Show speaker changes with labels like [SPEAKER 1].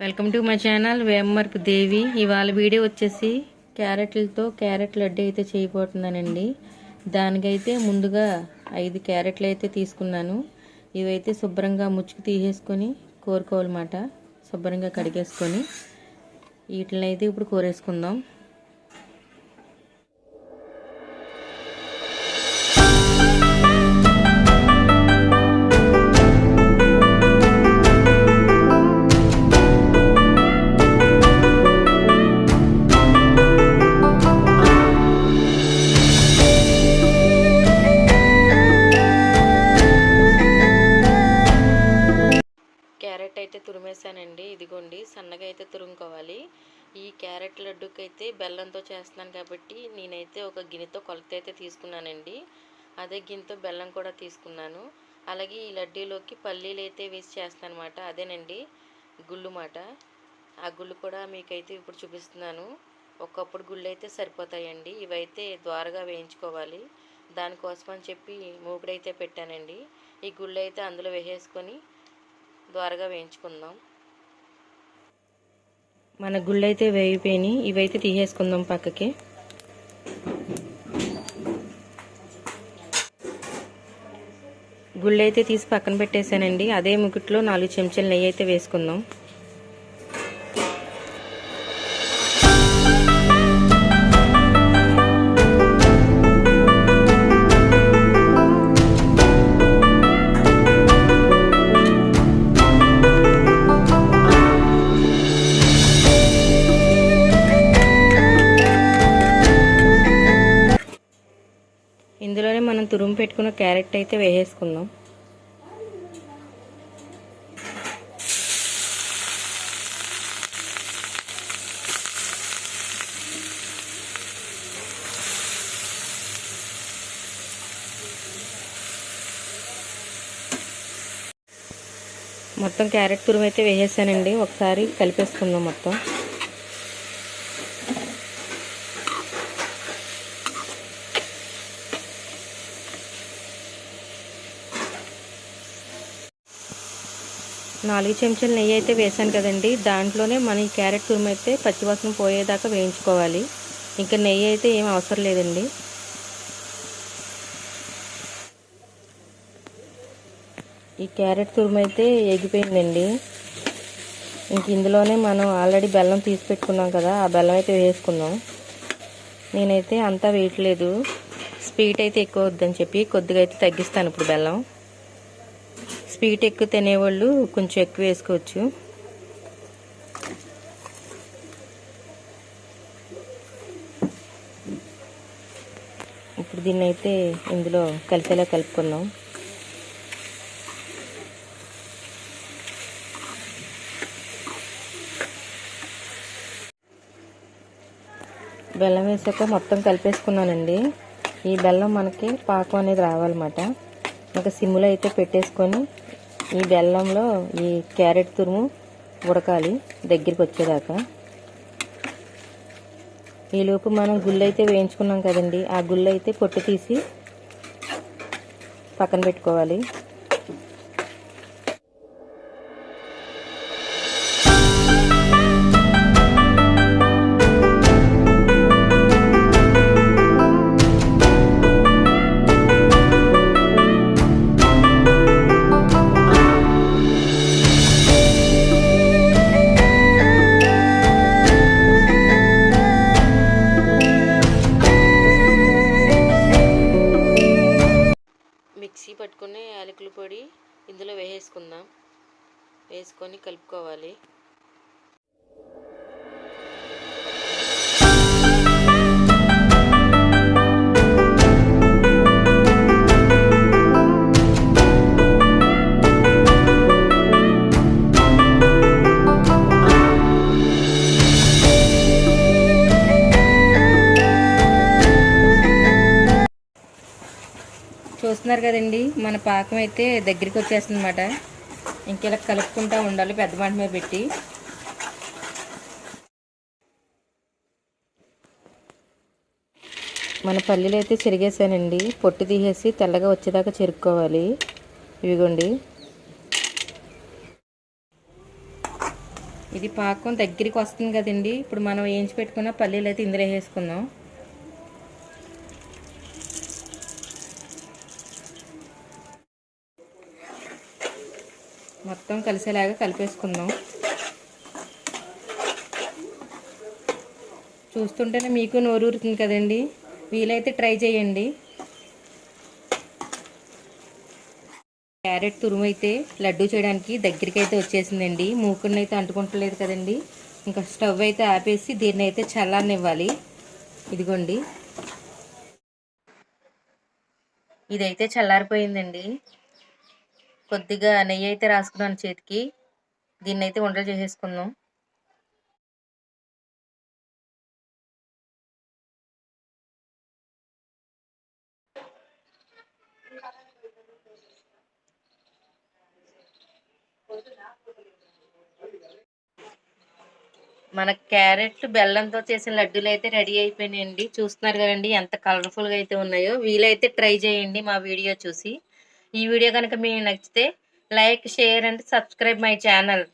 [SPEAKER 1] Welcome to my channel Vemavarapu Devi. ఇవాళ video వచ్చేసి క్యారెట్లతో carrot laddu అయితే చేయబోతున్నానండి. దానికైతే ముందుగా 5 క్యారెట్లు అయితే తీసుకున్నాను. ఇవైతే శుభ్రంగా ముచ్చుకు తీసేసుకొని కోరుకోవాలన్నమాట. శుభ్రంగా కడిగేసుకొని వీటిని అయితే ఇప్పుడు కోరేసుకుందాం. క్యారెట్ అయితే తురిమేసానండి. ఇదిగోండి, సన్నగా అయితే తురుముకోవాలి. ఈ క్యారెట్ లడ్డుకి అయితే బెల్లంతో చేస్తున్నాను కాబట్టి నేనైతే ఒక గిన్నెతో కొలత అయితే తీసుకున్నానండి. అదే గిన్నెతో బెల్లం కూడా తీసుకున్నాను. అలాగే ఈ లడ్డూలోకి పల్లీలు అయితే వేసి చేస్తాను అనమాట. అదేనండి గుళ్ళు మాట. ఆ గుళ్ళు కూడా మీకైతే ఇప్పుడు చూపిస్తున్నాను. ఒకప్పుడు గుళ్ళు అయితే సరిపోతాయండి. ఇవైతే ద్వారగా వేయించుకోవాలి. దానికోసం అని చెప్పి మూకుడైతే పెట్టానండి. ఈ గుళ్ళు అయితే అందులో వేసేసుకొని ద్వారగా వేయించుకుందాం. మన గుళ్ళు అయితే వేగిపోయినాయి. ఇవైతే తీసేసుకుందాం పక్కకి. గుళ్ళు అయితే తీసి పక్కన పెట్టేశానండి. అదే ముకుట్లో 4 చెంచాలు నెయ్యి అయితే వేసుకుందాం. ఇందులోనే మనం తురుము పెట్టుకున్న క్యారెట్ అయితే వేసేసుకుందాం. మొత్తం క్యారెట్ తురుము అయితే వేసేసానండి. ఒకసారి కలిపేసుకుందాం మొత్తం. నాలుగు చెంచాలు నెయ్యి అయితే వేసాను కదండి. దాంట్లోనే మన ఈ క్యారెట్ తురుము అయితే పచ్చివాసన పోయేదాకా వేయించుకోవాలి. ఇంకా నెయ్యి అయితే ఏం అవసరం లేదండి. ఈ క్యారెట్ తురుము అయితే ఎగిపోయిందండి. ఇంక ఇందులోనే మనం ఆల్రెడీ బెల్లం తీసి పెట్టుకున్నాం కదా, ఆ బెల్లం అయితే వేసుకుందాం. నేనైతే అంతా వేయట్లేదు, స్వీట్ అయితే ఎక్కువ వద్దని చెప్పి కొద్దిగా అయితే తగ్గిస్తాను ఇప్పుడు బెల్లం. స్వీట్ ఎక్కువ తినేవాళ్ళు కొంచెం ఎక్కువ వేసుకోవచ్చు. ఇప్పుడు దీన్ని అయితే ఇందులో కలిసేలా కలుపుకుందాం. బెల్లం వేసాక మొత్తం కలిపేసుకున్నానండి. ఈ బెల్లం మనకి పాకం అనేది రావాలన్నమాట. ఇంకా సిమ్లో అయితే పెట్టేసుకొని ఈ బెల్లంలో ఈ క్యారెట్ తురుము ఉడకాలి దగ్గరికి వచ్చేదాకా. ఈలోపు మనం గుళ్ళు అయితే వేయించుకున్నాం కదండి, ఆ గుళ్ళు అయితే పొట్టు తీసి పక్కన పెట్టుకోవాలి. మిక్సీ పట్టుకుని యాలకుల పొడి ఇందులో వేసేసుకుందాం. వేసుకొని కలుపుకోవాలి. చూస్తున్నారు కదండి, మన పాకం అయితే దగ్గరికి వచ్చేస్తుంది అన్నమాట. ఇంకెలా కలుపుకుంటూ ఉండాలి పెద్ద మంట మీద పెట్టి. మన పల్లీలు అయితే చెరిగేసానండి. పొట్టు తీసేసి తెల్లగా వచ్చేదాకా చెరుక్కోవాలి. ఇవిగోండి. ఇది పాకం దగ్గరికి వస్తుంది కదండి. ఇప్పుడు మనం వేయించి పెట్టుకున్న పల్లీలు అయితే ఇందులో వేసుకుందాం. మొత్తం కలిసేలాగా కలిపేసుకుందాం. చూస్తుంటేనే మీకు నోరు ఊరుతుంది కదండి. వీలైతే ట్రై చేయండి. క్యారెట్ తురుము అయితే లడ్డు చేయడానికి దగ్గరికి అయితే వచ్చేసిందండి. మూకుడిని అయితే అంటుకుంటలేదు కదండి. ఇంకా స్టవ్ అయితే ఆపేసి దీన్ని అయితే చల్లారనివ్వాలి. ఇదిగోండి, ఇదైతే చల్లారిపోయిందండి. కొద్దిగా నెయ్యి అయితే రాసుకున్నాను చేతికి. దీన్ని అయితే ఉండలు చేసేసుకుందాం. మన క్యారెట్ బెల్లంతో చేసిన లడ్డూలు అయితే రెడీ అయిపోయినాయండి. చూస్తున్నారు కదండి ఎంత కలర్ఫుల్గా అయితే ఉన్నాయో. వీలైతే ట్రై చేయండి మా వీడియో చూసి. ఈ వీడియో కనుక మీకు నచ్చితే like, share and subscribe my channel.